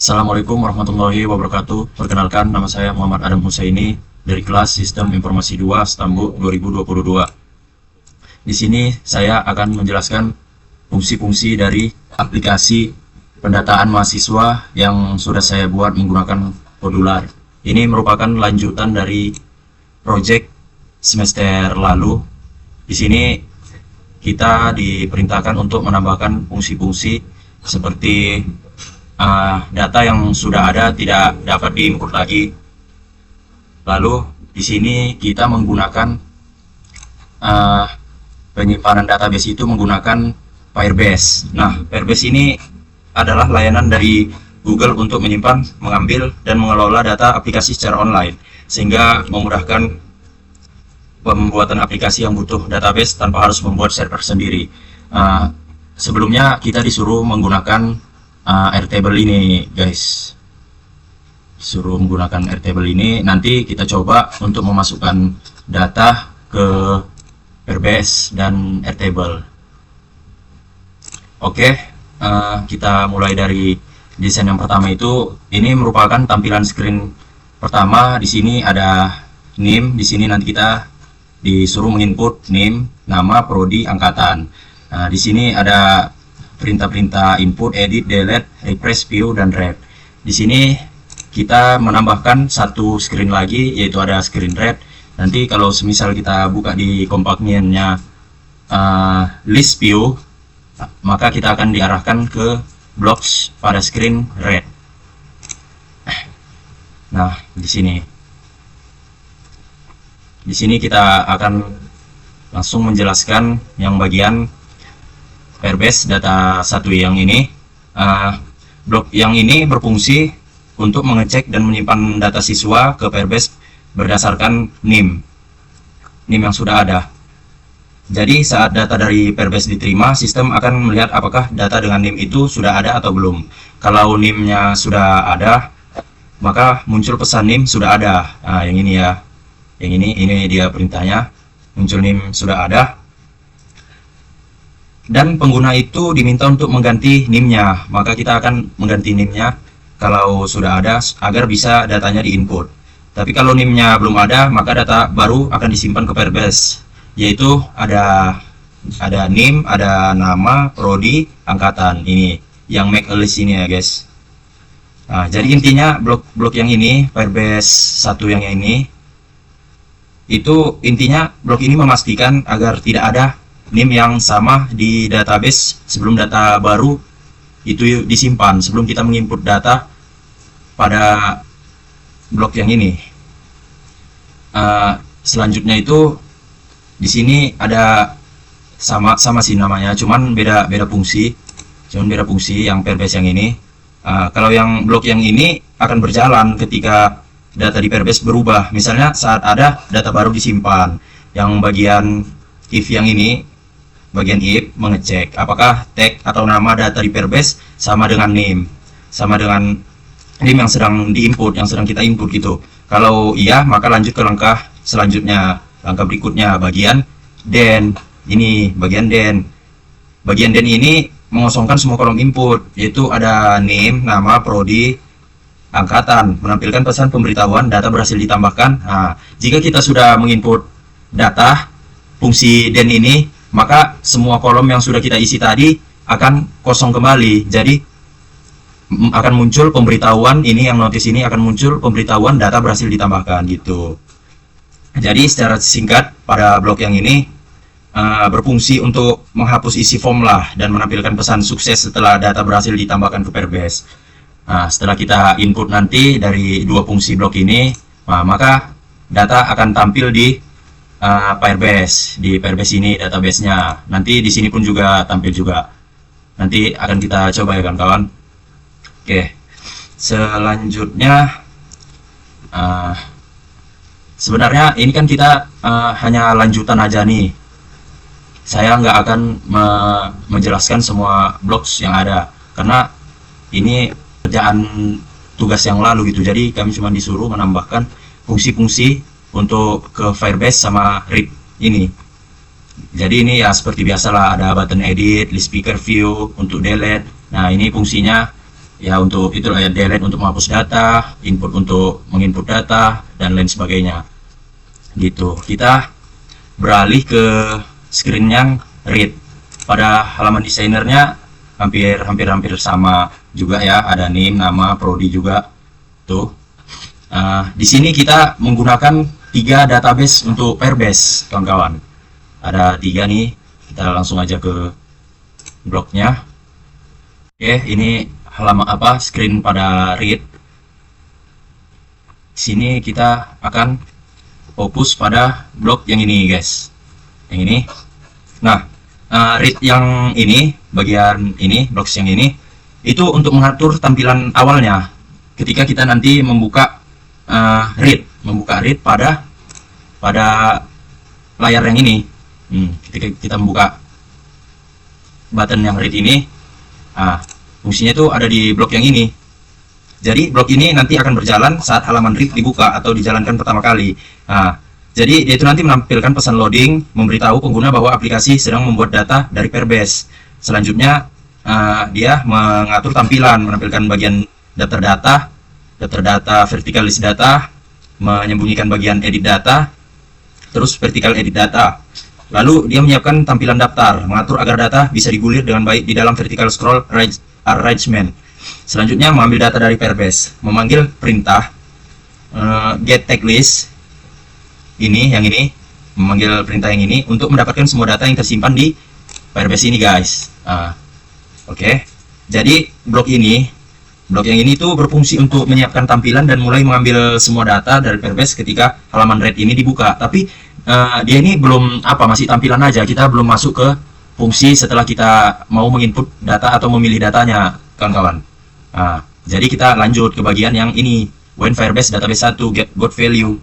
Assalamualaikum warahmatullahi wabarakatuh. Perkenalkan, nama saya Muhammad Adam Husaini dari kelas Sistem Informasi 2 Stambul 2022. Di sini saya akan menjelaskan fungsi-fungsi dari aplikasi pendataan mahasiswa yang sudah saya buat menggunakan Podular. Ini merupakan lanjutan dari proyek semester lalu. Di sini kita diperintahkan untuk menambahkan fungsi-fungsi seperti data yang sudah ada tidak dapat diinput lagi. Lalu di sini kita menggunakan penyimpanan database itu menggunakan Firebase. Nah, Firebase ini adalah layanan dari Google untuk menyimpan, mengambil, dan mengelola data aplikasi secara online, sehingga memudahkan pembuatan aplikasi yang butuh database tanpa harus membuat server sendiri. Sebelumnya kita disuruh menggunakan Airtable ini, guys. Suruh menggunakan Airtable ini. Nanti kita coba untuk memasukkan data ke Firebase dan Airtable. Oke, kita mulai dari desain yang pertama itu. Ini merupakan tampilan screen pertama. Di sini ada name. Di sini nanti kita disuruh menginput name, nama, prodi, angkatan. Nah, di sini ada perintah-perintah input, edit, delete, refresh, view, dan read. Di sini kita menambahkan satu screen lagi, yaitu ada screen read. Nanti kalau semisal kita buka di kompartemennya list view, maka kita akan diarahkan ke blocks pada screen read. Nah, di sini kita akan langsung menjelaskan yang bagian Firebase data satu yang ini. Blok yang ini berfungsi untuk mengecek dan menyimpan data siswa ke Firebase berdasarkan NIM yang sudah ada. Jadi saat data dari Firebase diterima, sistem akan melihat apakah data dengan NIM itu sudah ada atau belum. Kalau NIM-nya sudah ada, maka muncul pesan NIM sudah ada. Nah, yang ini ya, yang ini dia perintahnya, muncul NIM sudah ada. Dan pengguna itu diminta untuk mengganti NIM-nya, maka kita akan mengganti NIM-nya kalau sudah ada agar bisa datanya diinput. Tapi kalau NIM-nya belum ada, maka data baru akan disimpan ke Firebase, yaitu ada NIM, ada nama, prodi, angkatan. Ini yang make a list ini ya guys. Nah, jadi intinya blok yang ini, Firebase satu yang ini, itu intinya blok ini memastikan agar tidak ada NIM yang sama di database sebelum data baru itu disimpan, sebelum kita menginput data pada blok yang ini. Selanjutnya itu di sini ada sama sih namanya, cuman beda fungsi, yang Firebase yang ini. Kalau yang blok yang ini akan berjalan ketika data di Firebase berubah. Misalnya saat ada data baru disimpan, yang bagian if yang ini, bagian if mengecek apakah tag atau nama data di Firebase sama dengan NIM yang sedang diinput, yang sedang kita input gitu. Kalau iya, maka lanjut ke langkah selanjutnya, langkah berikutnya, bagian then. Ini bagian then. Bagian then ini mengosongkan semua kolom input, yaitu ada NIM, nama, prodi, angkatan, menampilkan pesan pemberitahuan data berhasil ditambahkan. Nah, jika kita sudah menginput data, fungsi then ini, maka semua kolom yang sudah kita isi tadi akan kosong kembali. Jadi akan muncul pemberitahuan ini, yang notice ini akan muncul pemberitahuan data berhasil ditambahkan gitu. Jadi secara singkat, pada blok yang ini berfungsi untuk menghapus isi form lah dan menampilkan pesan sukses setelah data berhasil ditambahkan ke Firebase. Nah, setelah kita input nanti dari dua fungsi blok ini, maka data akan tampil di Firebase, di Firebase ini database-nya. Nanti di sini pun juga tampil juga. Nanti akan kita coba ya kawan-kawan. Oke, selanjutnya sebenarnya ini kan kita hanya lanjutan aja nih. Saya nggak akan menjelaskan semua blocks yang ada karena ini kerjaan tugas yang lalu gitu. Jadi kami cuma disuruh menambahkan fungsi-fungsi untuk ke Firebase sama read ini. Jadi ini ya seperti biasalah, ada button edit, list picker view untuk delete. Nah, ini fungsinya Ya untuk itu ya, delete untuk menghapus data, input untuk menginput data, dan lain sebagainya. Gitu. Kita beralih ke screen yang read. Pada halaman desainernya hampir sama juga ya, ada name, nama, prodi juga tuh. Di sini kita menggunakan 3 database untuk Firebase, kawan-kawan. Ada 3 nih, kita langsung aja ke blognya. Oke, ini halaman screen pada read. Di sini kita akan fokus pada blog yang ini, guys. Yang ini. Nah, read yang ini, bagian ini, blocks yang ini, itu untuk mengatur tampilan awalnya. Ketika kita nanti membuka read pada layar yang ini. Ketika kita membuka button yang read ini, fungsinya itu ada di blok yang ini. Jadi blok ini nanti akan berjalan saat halaman read dibuka atau dijalankan pertama kali. Jadi dia itu nanti menampilkan pesan loading, memberitahu pengguna bahwa aplikasi sedang membuat data dari Firebase. Selanjutnya dia mengatur tampilan, menampilkan bagian daftar data, vertical list data, menyembunyikan bagian edit data, terus vertical edit data. Lalu dia menyiapkan tampilan daftar, mengatur agar data bisa digulir dengan baik di dalam vertical scroll arrangement. Selanjutnya mengambil data dari Firebase, memanggil perintah get tag list yang ini, memanggil perintah yang ini untuk mendapatkan semua data yang tersimpan di Firebase ini, guys. Oke. Jadi blok yang ini tuh berfungsi untuk menyiapkan tampilan dan mulai mengambil semua data dari Firebase ketika halaman read ini dibuka. Tapi dia ini belum masih tampilan aja. Kita belum masuk ke fungsi setelah kita mau menginput data atau memilih datanya, kawan-kawan. Jadi kita lanjut ke bagian yang ini, when Firebase database 1 get got value.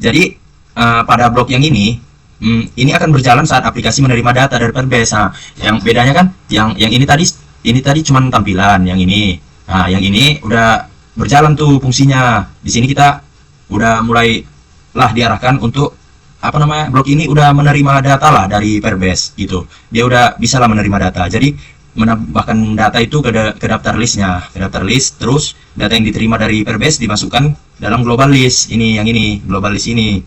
Jadi pada blok yang ini akan berjalan saat aplikasi menerima data dari Firebase. Yang bedanya kan yang ini tadi cuma tampilan, yang ini udah berjalan tuh fungsinya. Di sini kita udah mulai diarahkan untuk blok ini udah menerima data dari Firebase gitu. Dia udah bisa menerima data. Jadi menambahkan data itu ke daftar listnya, terus data yang diterima dari Firebase dimasukkan dalam global list global list ini.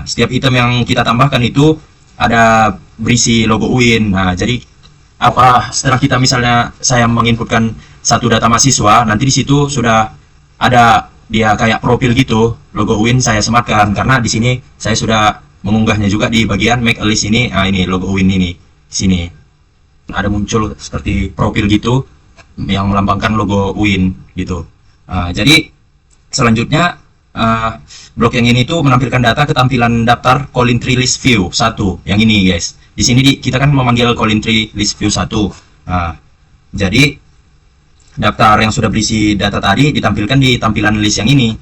Setiap item yang kita tambahkan itu ada berisi logo UIN. Jadi setelah kita misalnya saya menginputkan satu data mahasiswa, nanti di situ sudah ada dia kayak profil gitu, logo UIN saya sematkan karena di sini saya sudah mengunggahnya juga di bagian make a list ini. Ini logo UIN ini, di sini ada muncul seperti profil gitu yang melambangkan logo UIN gitu. Jadi selanjutnya blok yang ini tuh menampilkan data ke tampilan daftar calling tree list view 1 yang ini, guys. Di sini kita kan memanggil calling tree list view 1. Jadi daftar yang sudah berisi data tadi ditampilkan di tampilan list yang ini.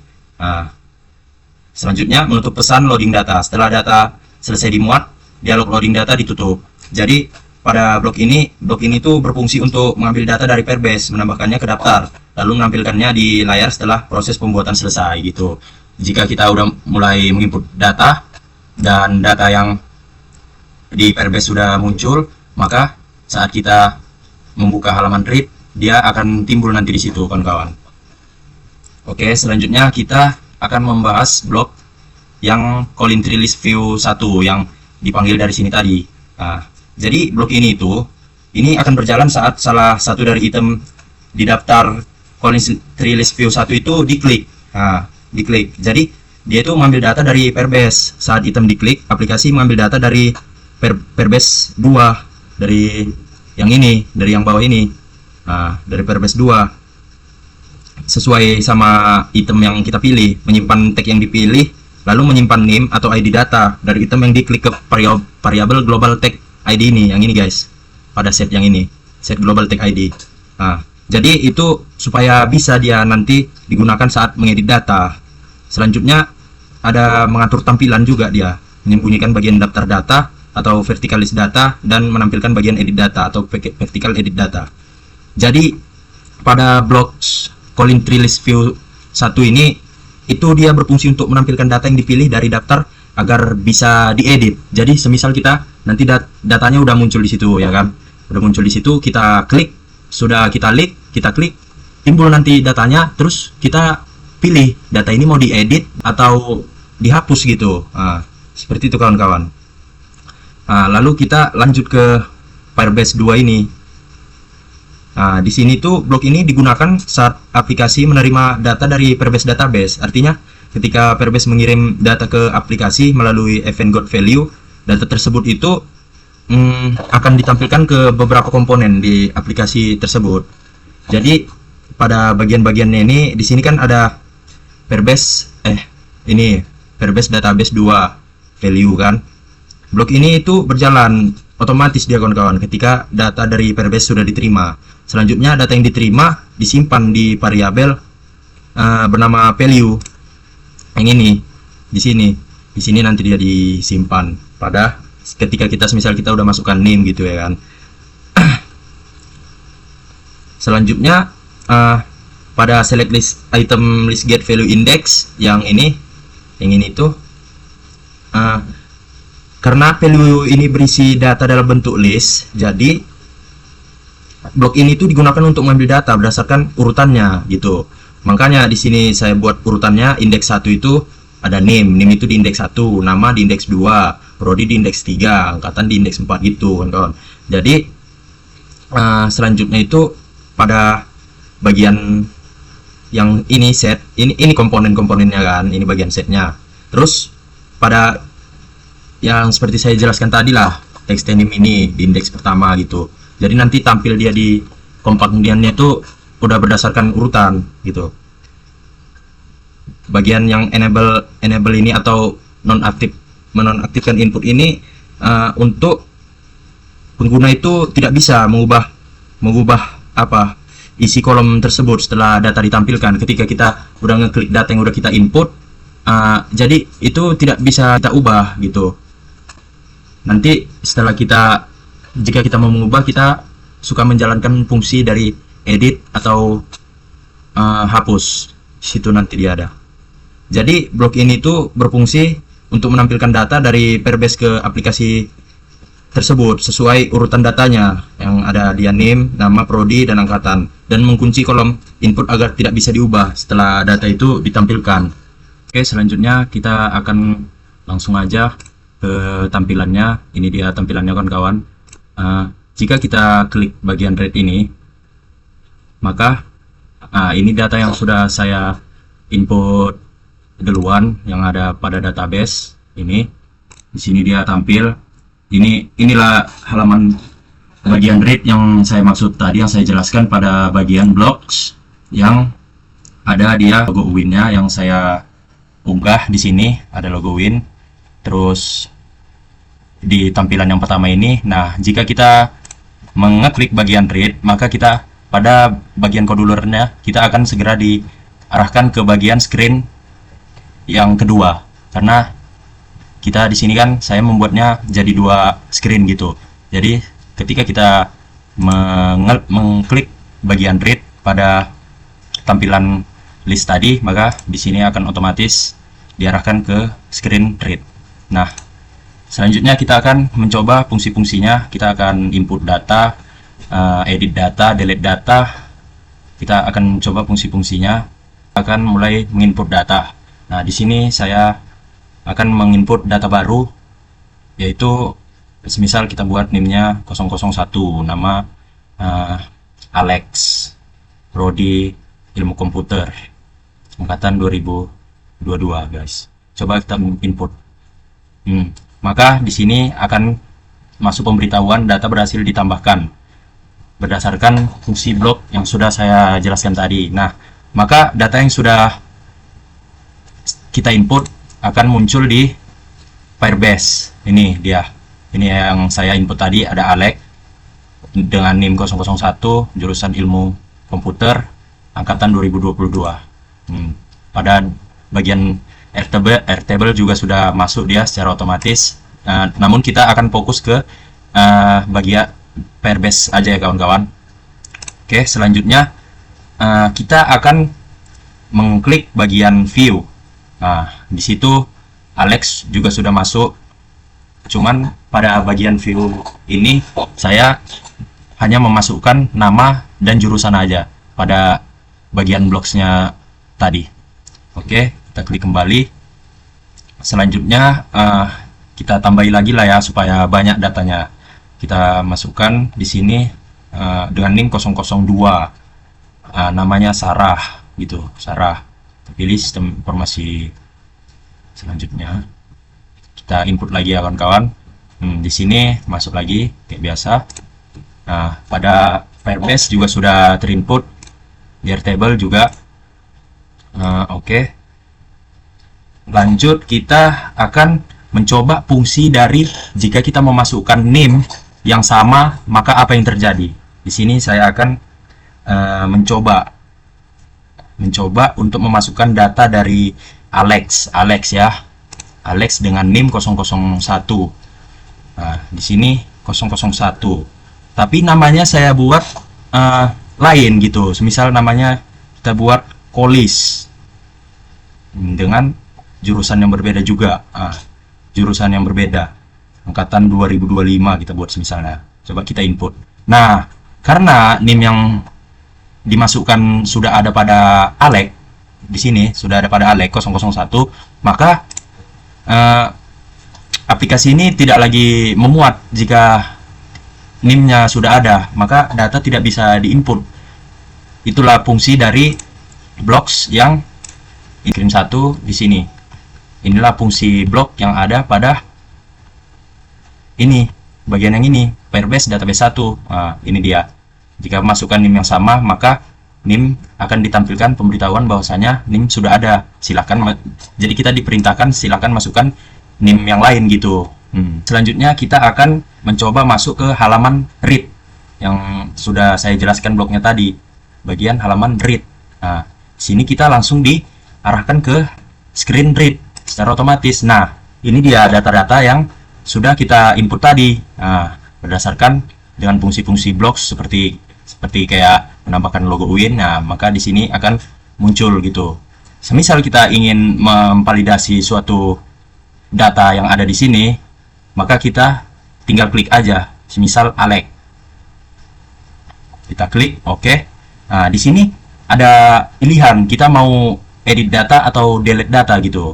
Selanjutnya menutup pesan loading data. Setelah data selesai dimuat, dialog loading data ditutup. Jadi pada blok ini tuh berfungsi untuk mengambil data dari Firebase, menambahkannya ke daftar, lalu menampilkannya di layar setelah proses pembuatan selesai gitu. Jika kita udah mulai menginput data dan data yang di Firebase sudah muncul, maka saat kita membuka halaman read, dia akan timbul nanti di situ, kawan-kawan. Oke, selanjutnya kita akan membahas blok yang calling tree list view 1 yang dipanggil dari sini tadi. Jadi blok ini akan berjalan saat salah satu dari item di daftar calling tree list view 1 itu diklik. Diklik. Jadi dia itu mengambil data dari Firebase. Saat item diklik, aplikasi mengambil data dari Firebase 2, dari yang ini, dari yang bawah ini. Dari Firebase 2. Sesuai sama item yang kita pilih, menyimpan tag yang dipilih, lalu menyimpan name atau ID data dari item yang diklik ke variabel global tag ID ini, yang ini, guys. Pada set yang ini, set global tag ID. Jadi itu supaya bisa dia nanti digunakan saat mengedit data. Selanjutnya ada mengatur tampilan juga, dia menyembunyikan bagian daftar data atau vertical list data dan menampilkan bagian edit data atau vertical edit data. Jadi pada blok calling tree list view 1 ini itu dia berfungsi untuk menampilkan data yang dipilih dari daftar agar bisa diedit. Jadi semisal kita nanti datanya udah muncul di situ, ya kan? Udah muncul di situ, kita klik, sudah kita klik, kita klik, timbul nanti datanya, terus kita pilih data ini mau diedit atau dihapus gitu. Nah, seperti itu kawan-kawan. Nah, lalu kita lanjut ke Firebase 2 ini. Nah, di sini tuh blok ini digunakan saat aplikasi menerima data dari Firebase database. Artinya ketika Firebase mengirim data ke aplikasi melalui event got value, data tersebut itu akan ditampilkan ke beberapa komponen di aplikasi tersebut. Jadi pada bagian-bagiannya ini, di sini kan ada Firebase Firebase database 2 value kan. Blok ini itu berjalan otomatis dia kawan-kawan ketika data dari Firebase sudah diterima. Selanjutnya data yang diterima disimpan di variabel bernama value yang ini di sini. Di sini nanti dia disimpan pada ketika kita misal kita udah masukkan name gitu ya kan. Selanjutnya pada select list item list get value index yang ini tuh karena value ini berisi data dalam bentuk list, jadi blok ini tuh digunakan untuk mengambil data berdasarkan urutannya gitu. Makanya di sini saya buat urutannya, indeks 1 itu ada name itu di indeks 1, nama di indeks 2, prodi di indeks 3, angkatan di indeks 4 gitu kawan-kawan. Jadi selanjutnya itu pada bagian yang ini set, ini komponen-komponennya kan, ini bagian setnya. Terus pada yang seperti saya jelaskan tadi lah, text name ini di indeks pertama gitu. Jadi nanti tampil dia di komponennya itu udah berdasarkan urutan gitu. Bagian yang enable ini atau menonaktifkan input ini untuk pengguna itu tidak bisa mengubah isi kolom tersebut setelah data ditampilkan. Ketika kita udah ngeklik data yang udah kita input, jadi itu tidak bisa kita ubah gitu. Nanti setelah jika kita mau mengubah, kita suka menjalankan fungsi dari edit atau hapus. Situ nanti dia ada. Jadi blok ini tuh berfungsi untuk menampilkan data dari Firebase ke aplikasi tersebut sesuai urutan datanya yang ada dia name, nama, prodi, dan angkatan, dan mengunci kolom input agar tidak bisa diubah setelah data itu ditampilkan. Oke, selanjutnya kita akan langsung aja ke tampilannya. Ini dia tampilannya kawan-kawan. Jika kita klik bagian red ini, maka ini data yang sudah saya input duluan yang ada pada database ini. Di sini dia tampil. Inilah halaman bagian read yang saya maksud tadi, yang saya jelaskan pada bagian blocks yang ada dia logo win-nya yang saya unggah. Di sini ada logo win. Terus di tampilan yang pertama ini, nah jika kita mengeklik bagian read, maka kita pada bagian controllernya kita akan segera diarahkan ke bagian screen yang kedua, karena kita di sini kan saya membuatnya jadi 2 screen gitu. Jadi ketika kita mengklik bagian read pada tampilan list tadi, maka di sini akan otomatis diarahkan ke screen read. Nah, selanjutnya kita akan mencoba fungsi-fungsinya. Kita akan input data, edit data, delete data. Kita akan coba fungsi-fungsinya. Akan mulai menginput data. Nah, di sini saya akan menginput data baru, yaitu semisal kita buat NIM-nya 001, nama Alex, prodi ilmu komputer, angkatan 2022 guys. Coba kita input. Maka di sini akan masuk pemberitahuan data berhasil ditambahkan berdasarkan fungsi blok yang sudah saya jelaskan tadi. Nah, maka data yang sudah kita input akan muncul di Firebase. Ini dia. Ini yang saya input tadi, ada Alex dengan NIM 001, jurusan ilmu komputer, angkatan 2022. Pada bagian Airtable juga sudah masuk dia secara otomatis. Namun kita akan fokus ke bagian Firebase aja ya kawan-kawan. Oke, selanjutnya kita akan mengklik bagian view. Nah, di situ Alex juga sudah masuk. Cuman pada bagian view ini saya hanya memasukkan nama dan jurusan aja. pada bagian blocks-nya tadi. Oke, kita klik kembali. Selanjutnya kita tambahi lagi lah ya supaya banyak datanya. Kita masukkan di sini dengan NIM 002. Namanya Sarah gitu, Sarah. Pilih sistem informasi selanjutnya. Kita input lagi ya kawan-kawan. Di sini masuk lagi kayak biasa. Nah, pada Firebase juga sudah terinput, di Airtable juga. Oke. Lanjut, kita akan mencoba fungsi dari jika kita memasukkan NIM yang sama, maka apa yang terjadi. Di sini saya akan mencoba untuk memasukkan data dari Alex ya. Alex dengan NIM 001. Nah, di sini 001. Tapi namanya saya buat lain gitu. Semisal namanya kita buat Kolis dengan jurusan yang berbeda juga. Jurusan yang berbeda. Angkatan 2025 kita buat misalnya. Coba kita input. Nah, karena NIM yang dimasukkan sudah ada pada Alex, di sini sudah ada pada Alex 001, maka aplikasi ini tidak lagi memuat jika NIM-nya sudah ada, maka data tidak bisa diinput. Itulah fungsi dari blocks yang kirim satu di sini. Inilah fungsi blok yang ada pada ini, bagian yang ini, Firebase database 1. Nah, ini dia. Jika masukkan NIM yang sama, maka NIM akan ditampilkan pemberitahuan bahwasanya NIM sudah ada. Silakan, jadi kita diperintahkan silakan masukkan NIM yang lain gitu. Selanjutnya kita akan mencoba masuk ke halaman read yang sudah saya jelaskan bloknya tadi, bagian halaman read. Nah, sini kita langsung diarahkan ke screen read secara otomatis. Nah, ini dia data-data yang sudah kita input tadi. Nah, berdasarkan dengan fungsi-fungsi blocks seperti kayak menambahkan logo UIN. Nah, maka di sini akan muncul gitu. Semisal kita ingin memvalidasi suatu data yang ada di sini, maka kita tinggal klik aja, semisal Alex. Kita klik oke. Nah, di sini ada pilihan kita mau edit data atau delete data gitu.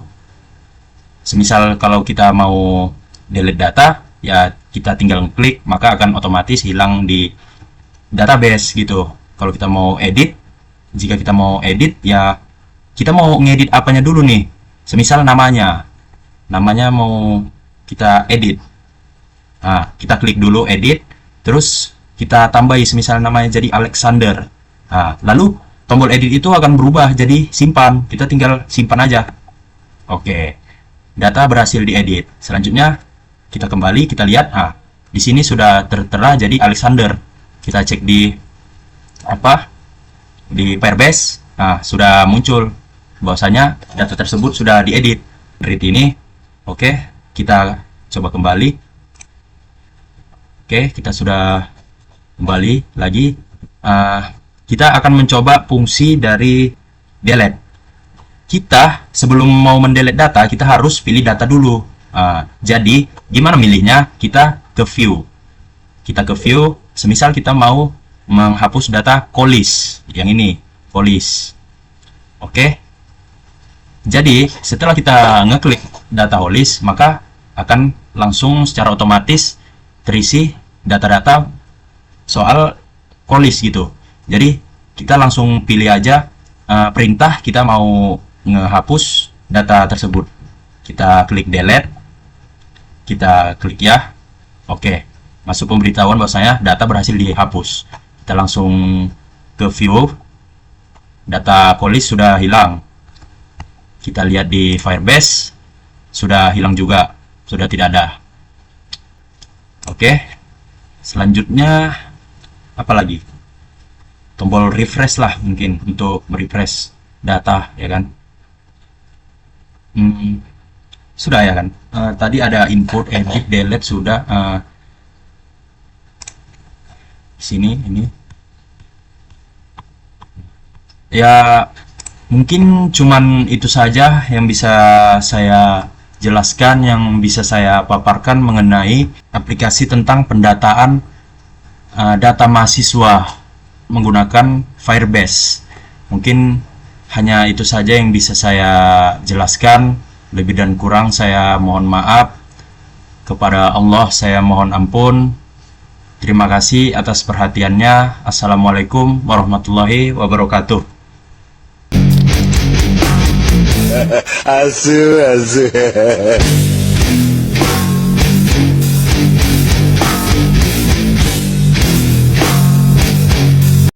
Semisal kalau kita mau delete data, ya kita tinggal klik, maka akan otomatis hilang di database gitu. Kalau kita mau edit, jika kita mau edit, ya kita mau ngedit apanya dulu nih. Semisal namanya mau kita edit. Nah, kita klik dulu edit, terus kita tambahi semisal namanya jadi Alexander. Nah, lalu tombol edit itu akan berubah jadi simpan. Kita tinggal simpan aja. Oke. Data berhasil diedit. Selanjutnya kita kembali, kita lihat, di sini sudah tertera jadi Alexander. Kita cek di Firebase, sudah muncul bahwasanya data tersebut sudah diedit. Read ini, oke, kita coba kembali. Oke, kita sudah kembali lagi. Kita akan mencoba fungsi dari delete. Kita sebelum mau mendelete data, kita harus pilih data dulu. Jadi gimana milihnya? Kita ke view. Semisal kita mau menghapus data Kolis yang ini, Kolis. Oke. Jadi setelah kita ngeklik data Kolis, maka akan langsung secara otomatis terisi data-data soal Kolis gitu. Jadi kita langsung pilih aja perintah kita mau ngehapus data tersebut. Kita klik delete, kita klik ya. Oke, masuk pemberitahuan bahwasanya data berhasil dihapus. Kita langsung ke view, data Kolis sudah hilang. Kita lihat di Firebase, sudah hilang juga, sudah tidak ada. Oke, selanjutnya apa lagi? Tombol refresh lah mungkin untuk merefresh data, ya kan? Sudah ya kan? Tadi ada input, edit, delete sudah. Sini ini. Ya mungkin cuman itu saja yang bisa saya jelaskan, yang bisa saya paparkan mengenai aplikasi tentang pendataan data mahasiswa menggunakan Firebase. Mungkin hanya itu saja yang bisa saya jelaskan. Lebih dan kurang saya mohon maaf. Kepada Allah saya mohon ampun. Terima kasih atas perhatiannya. Assalamualaikum warahmatullahi wabarakatuh. Asu.